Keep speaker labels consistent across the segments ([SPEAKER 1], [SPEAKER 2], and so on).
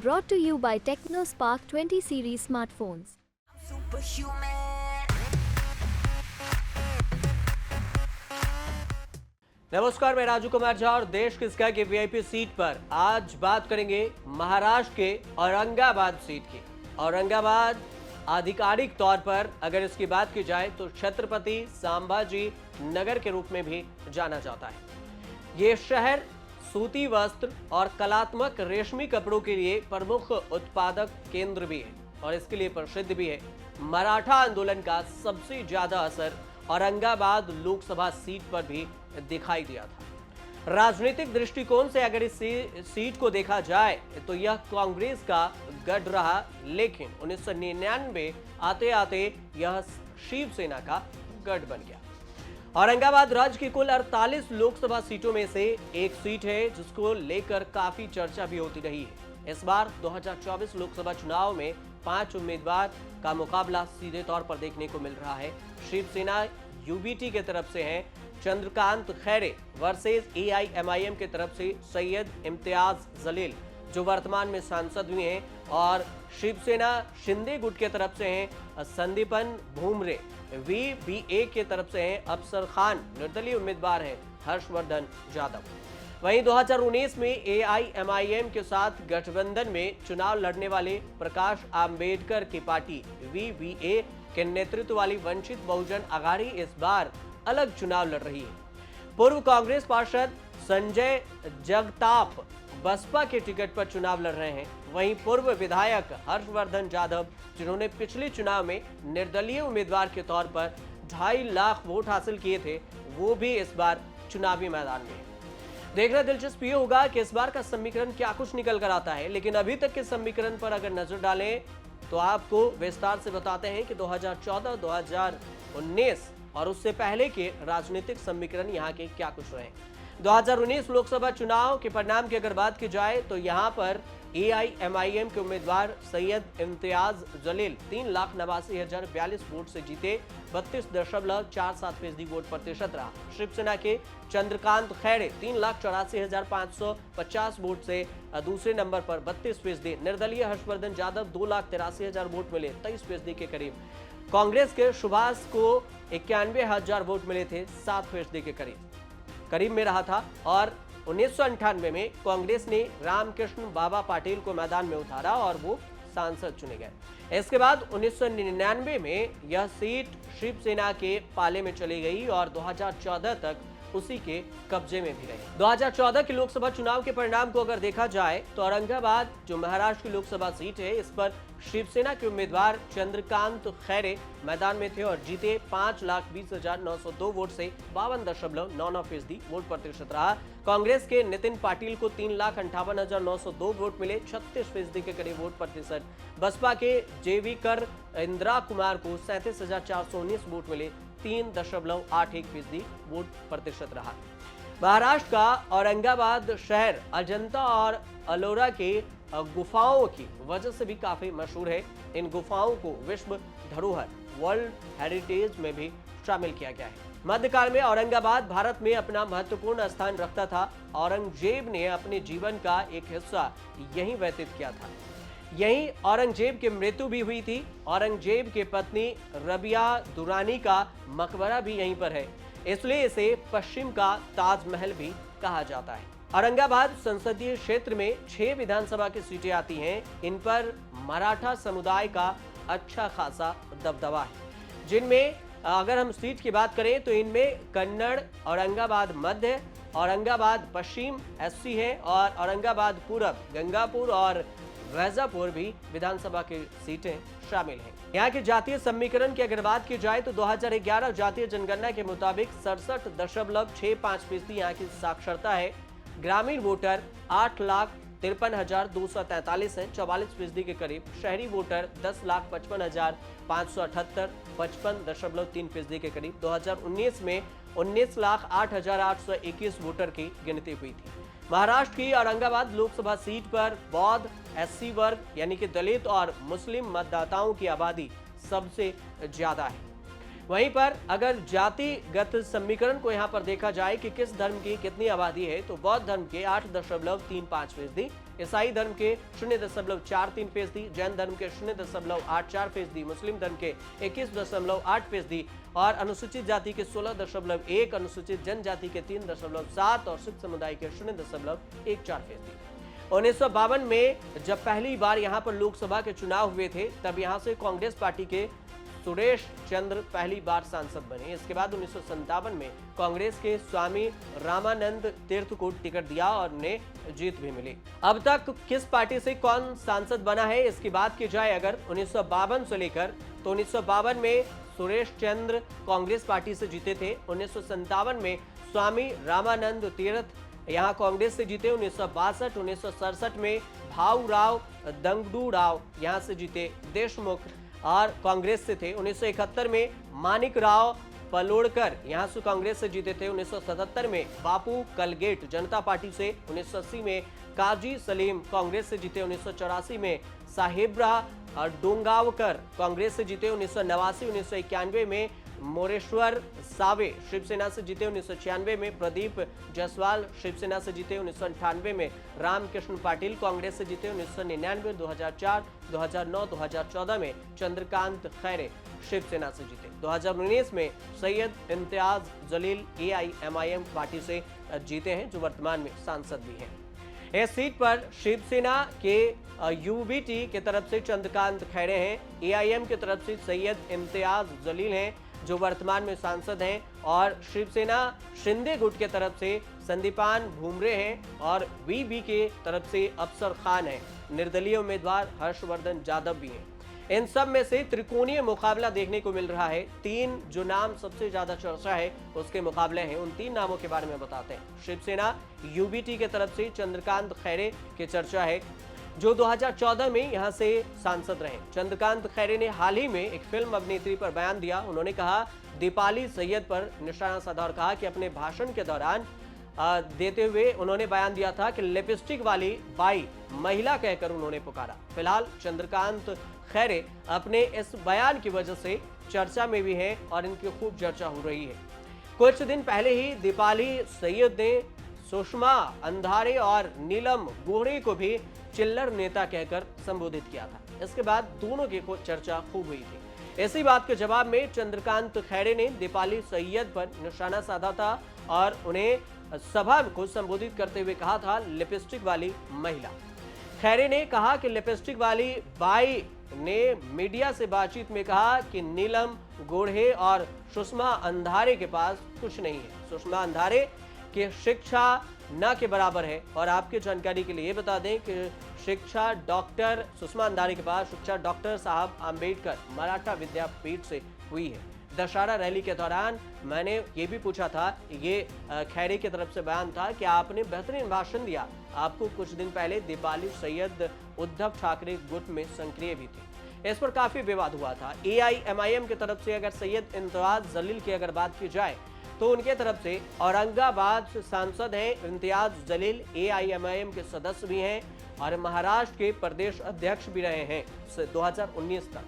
[SPEAKER 1] Brought to you by TechnoSpark 20 series smartphones.
[SPEAKER 2] नमस्कार, मैं राजू कुमार झा और देश की स्काई की वीआईपी सीट पर आज बात करेंगे महाराष्ट्र के औरंगाबाद सीट की। औरंगाबाद आधिकारिक तौर पर अगर इसकी बात की जाए तो छत्रपति संभाजी नगर के रूप में भी जाना जाता है। ये शहर सूती वस्त्र और कलात्मक रेशमी कपड़ों के लिए प्रमुख उत्पादक केंद्र भी है और इसके लिए प्रसिद्ध भी है। मराठा आंदोलन का सबसे ज्यादा असर औरंगाबाद लोकसभा सीट पर भी दिखाई दिया था। राजनीतिक दृष्टिकोण से अगर इस सीट को देखा जाए तो यह कांग्रेस का गढ़ रहा, लेकिन 1999 आते आते यह शिवसेना का गढ़ बन गया। औरंगाबाद राज्य की कुल 48 लोकसभा सीटों में से एक सीट है जिसको लेकर काफी चर्चा भी होती रही है। इस बार 2024 लोकसभा चुनाव में 5 उम्मीदवार का मुकाबला सीधे तौर पर देखने को मिल रहा है। शिवसेना यूबीटी के तरफ से हैं चंद्रकांत खैरे वर्सेस एआईएमआईएम के तरफ से सैयद इम्तियाज जलील जो वर्तमान में सांसद भी हैं, और शिवसेना शिंदे गुट के तरफ से हैं संदीपन भूमरे, वीबीए के तरफ से हैं अफसर खान, निर्दलीय उम्मीदवार हैं हर्षवर्धन जाधव। वहीं 2019 में एआईएमआईएम के साथ गठबंधन में चुनाव लड़ने वाले प्रकाश आंबेडकर की पार्टी वीबीए के नेतृत्व वाली वंचित बहुजन आघाड़ी इस बार अलग चुनाव लड़ रही है। पूर्व कांग्रेस पार्षद संजय जगताप बसपा के टिकट पर चुनाव लड़ रहे हैं। वहीं पूर्व विधायक हर्षवर्धन जाधव जिन्होंने पिछले चुनाव में निर्दलीय उम्मीदवार के तौर पर 2.5 लाख वोट हासिल किए थे, वो भी इस बार चुनावी मैदान में हैं। देखना दिलचस्प ये होगा कि इस बार का समीकरण क्या कुछ निकल कर आता है, लेकिन अभी तक के समीकरण पर अगर नजर डालें तो आपको विस्तार से बताते हैं कि 2014, 2019 और उससे पहले के राजनीतिक समीकरण यहाँ के क्या कुछ रहे। 2019 लोकसभा चुनाव के परिणाम की अगर बात की जाए तो यहाँ पर एआईएमआईएम के उम्मीदवार सैयद इम्तियाज जलील 3,89,042 वोट से जीते, 32.47% वोट प्रतिशत रहा। शिवसेना के चंद्रकांत खैरे 3,84,550 वोट से दूसरे नंबर पर 32%, निर्दलीय हर्षवर्धन जाधव 2,83,000 वोट मिले 23% के करीब। कांग्रेस के सुभाष को 91,000 वोट मिले थे 7% के करीब में रहा था। और 1998 में कांग्रेस ने रामकृष्ण बाबा पाटिल को मैदान में उतारा और वो सांसद चुने गए। इसके बाद 1999 में यह सीट शिवसेना के पाले में चली गई और 2014 तक उसी के कब्जे में भी रही। 2014 के लोकसभा चुनाव के परिणाम को अगर देखा जाए तो औरंगाबाद जो महाराष्ट्र की लोकसभा सीट है, इस पर शिवसेना के उम्मीदवार चंद्रकांत खैरे मैदान में थे और जीते 5,20,902 वोट से 52.99% वोट प्रतिशत रहा। कांग्रेस के नितिन पाटिल को 3,58,902 वोट मिले 36% के करीब वोट प्रतिशत। बसपा के जेवीकर इंदिरा कुमार को 37,419 वोट मिले 3.81% वोट प्रतिशत रहा। महाराष्ट्र का औरंगाबाद शहर अजंता और अलोरा के गुफाओं की वजह से भी काफी मशहूर है। इन गुफाओं को विश्व धरोहर वर्ल्ड हेरिटेज में भी शामिल किया गया है। मध्यकाल में औरंगाबाद भारत में अपना महत्वपूर्ण स्थान रखता था। औरंगजेब ने अपने जीवन का एक हिस्सा यहीं व्यतीत किया था। यहीं औरंगजेब की मृत्यु भी हुई थी। औरंगजेब की पत्नी रबिया दुरानी का मकबरा भी यहीं पर है, इसलिए इसे पश्चिम का ताजमहल भी कहा जाता है। औरंगाबाद संसदीय क्षेत्र में 6 विधानसभा की सीटें आती हैं। इन पर मराठा समुदाय का अच्छा खासा दबदबा है, जिनमें अगर हम सीट की बात करें तो इनमें कन्नड़, औरंगाबाद मध्य, औरंगाबाद पश्चिम एससी है और औरंगाबाद पूरब, गंगापुर और वैजापुर भी विधानसभा की सीटें शामिल हैं। यहाँ के जातीय समीकरण की अगर बात की जाए तो 2011 जातीय जनगणना के मुताबिक 67.65% यहाँ की साक्षरता है। ग्रामीण वोटर 8,53,243 हैं 44% के करीब। शहरी वोटर 10,55,578 55.3% के करीब। 2019 में 19,08,821 वोटर की गिनती हुई थी। महाराष्ट्र की औरंगाबाद लोकसभा सीट पर बौद्ध, एससी वर्ग यानी कि दलित और मुस्लिम मतदाताओं की आबादी सबसे ज्यादा है। वहीं पर अगर जातिगत समीकरण को यहां पर देखा जाए कि किस धर्म की कितनी आबादी है, तो बौद्ध धर्म के 8.35%, ईसाई धर्म के 0.43%, जैन धर्म के 0.84%, मुस्लिम धर्म के 21.8% और अनुसूचित जाति के 16.1%, अनुसूचित जनजाति के 3.7% और सिख समुदाय के 0.14%। 1952 में जब पहली बार यहां पर लोकसभा के चुनाव हुए थे, तब यहां से कांग्रेस पार्टी के सुरेश चंद्र पहली बार सांसद बने। इसके बाद 1957 में कांग्रेस के स्वामी रामानंद तीर्थ को टिकट दिया और उन्हें जीत भी मिली। अब तक किस पार्टी से कौन सांसद बना है, इसकी बात की जाए अगर 1952 से लेकर, तो 1952 में सुरेश चंद्र कांग्रेस पार्टी से जीते थे। 1957 में स्वामी रामानंद तीर्थ यहाँ कांग्रेस से जीते। 1962, 1967 में भाऊराव दंगडू राव यहाँ से जीते, देशमुख और कांग्रेस से थे। 1971 में मानिक राव पलोड़कर यहाँ से कांग्रेस से जीते थे। 1977 में बापू कलगेट जनता पार्टी से। 1980 में काजी सलीम कांग्रेस से जीते। 1984 में साहिबरा डोंगावकर कांग्रेस से जीते। 1989, 1991 में मोरेश्वर सावे शिवसेना से जीते। 1996 में प्रदीप जायसवाल शिवसेना से जीते। 1998 में रामकृष्ण पाटिल कांग्रेस से जीते। 1999, 2004, 2009, 2014 में चंद्रकांत खैरे शिवसेना से जीते। 2019 में सैयद इम्तियाज जलील AIMIM पार्टी से जीते हैं, जो वर्तमान में सांसद भी हैं। इस सीट पर शिवसेना के UBT की तरफ से चंद्रकांत खैरे हैं, AIM की तरफ से सैयद इम्तियाज जलील हैं, जो वर्तमान में सांसद हैं, और शिवसेना शिंदे गुट के तरफ से संदीपान भूमरे हैं और VB के तरफ से अफसर खान हैं। निर्दलीय उम्मीदवार हर्षवर्धन जाधव भी हैं। इन सब में से त्रिकोणीय मुकाबला देखने को मिल रहा है। 3 जो नाम सबसे ज्यादा चर्चा है उसके मुकाबले हैं। उन 3 नामों के बारे में बताते हैं। शिवसेना UBT के तरफ से चंद्रकांत खैरे की चर्चा है, जो 2014 में यहां से सांसद रहे। चंद्रकांत खैरे ने हाल ही में एक फिल्म अभिनेत्री पर बयान दिया। उन्होंने कहा, दीपाली सैयद पर निशाना साधा और कहा कि अपने भाषण के दौरान देते हुए उन्होंने बयान दिया था कि लिपस्टिक वाली बाई महिला कहकर उन्होंने पुकारा। फिलहाल चंद्रकांत खैरे अपने इस बयान की वजह से चर्चा में भी हैं और इनकी खूब चर्चा हो रही है। कुछ दिन पहले ही दीपाली सैयद ने सुषमा अंधारे और नीलम गोहरे को भी चिल्लर नेता कहकर संबोधित किया था। इसके बाद दोनों की चर्चा खूब हुई थी। इसी बात के जवाब में चंद्रकांत खैरे ने दीपाली सैयद पर निशाना साधा था और उन्हें सभा को संबोधित करते हुए कहा था, लिपस्टिक वाली महिला। खैरे ने कहा कि लिपस्टिक वाली बाई ने मीडिया से बातचीत में कहा कि नीलम गोढ़े और सुषमा अंधारे के पास कुछ नहीं है। सुषमा अंधारे की शिक्षा न के बराबर है। और आपकी जानकारी के लिए ये बता दें कि शिक्षा डॉक्टर सुषमा अंधारे के पास शिक्षा डॉक्टर साहब आम्बेडकर मराठा विद्यापीठ से हुई है। दशहरा रैली के दौरान मैंने ये भी पूछा था, ये खैरे की तरफ से बयान था कि आपने बेहतरीन भाषण दिया। आपको कुछ दिन पहले दीपाली सैयद उद्धव ठाकरे गुट में सक्रिय भी थे। इस पर काफी विवाद हुआ था। AIMIM की तरफ से अगर सैयद इम्तियाज जलील की अगर बात की जाए तो उनके तरफ से औरंगाबाद से सांसद हैं इम्तियाज जलील, AIMIM के सदस्य भी हैं और महाराष्ट्र के प्रदेश अध्यक्ष भी रहे हैं 2019 तक।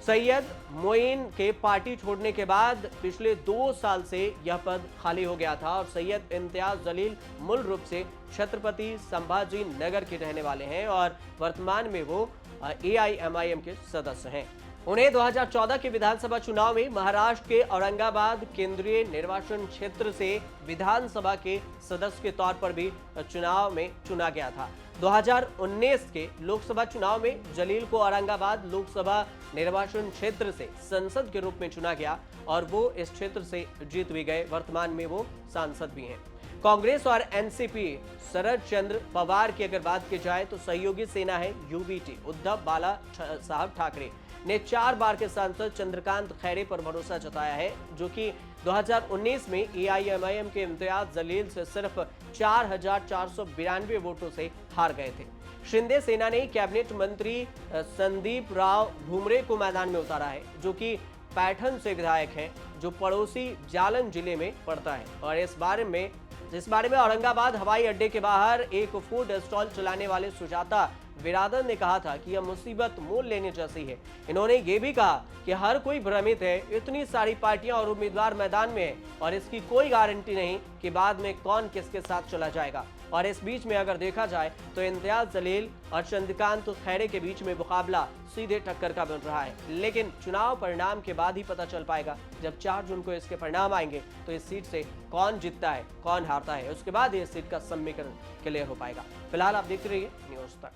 [SPEAKER 2] सैयद मोइन के पार्टी छोड़ने के बाद पिछले 2 साल से यह पद खाली हो गया था और सैयद इम्तियाज जलील मूल रूप से छत्रपति संभाजी नगर के रहने वाले हैं और वर्तमान में वो AIMIM के सदस्य हैं। उन्हें 2014 के विधानसभा चुनाव में महाराष्ट्र के औरंगाबाद केंद्रीय निर्वाचन क्षेत्र से विधानसभा के सदस्य के तौर पर भी चुनाव में चुना गया था। 2019 के लोकसभा चुनाव में जलील को औरंगाबाद लोकसभा निर्वाचन क्षेत्र से सांसद के रूप में चुना गया और वो इस क्षेत्र से जीत भी गए। वर्तमान में वो सांसद भी हैं। कांग्रेस और NCP शरद चंद्र पवार की अगर बात की जाए तो सहयोगी सेना है UBT। उद्धव बाला साहब ठाकरे ने 4 बार के सांसद चंद्रकांत खैरे पर भरोसा जताया है, जो कि 2019 में AIMIM के इम्तियाज जलील से सिर्फ 4,492 वोटों से हार गए थे। शिंदे सेना ने कैबिनेट मंत्री संदीप राव भूमरे को मैदान में उतारा है, जो कि पैठन से विधायक हैं, जो पड़ोसी जालन जिले में पड़ता है। और इस बारे में औरंगाबाद हवाई अड्डे के बाहर एक फूड स्टॉल चलाने वाले सुजाता विरादन ने कहा था कि यह मुसीबत मोल लेने जैसी है। इन्होंने ये भी कहा कि हर कोई भ्रमित है, इतनी सारी पार्टियां और उम्मीदवार मैदान में है और इसकी कोई गारंटी नहीं कि बाद में कौन किसके साथ चला जाएगा। और इस बीच में अगर देखा जाए तो इम्तियाज जलील और चंद्रकांत खैरे के बीच में मुकाबला सीधे टक्कर का बन रहा है। लेकिन चुनाव परिणाम के बाद ही पता चल पाएगा। जब 4 जून को इसके परिणाम आएंगे तो इस सीट से कौन जीतता है, कौन हारता है, उसके बाद इस सीट का समीकरण क्लियर हो पाएगा। फिलहाल आप देखते रहिए न्यूज़ तक।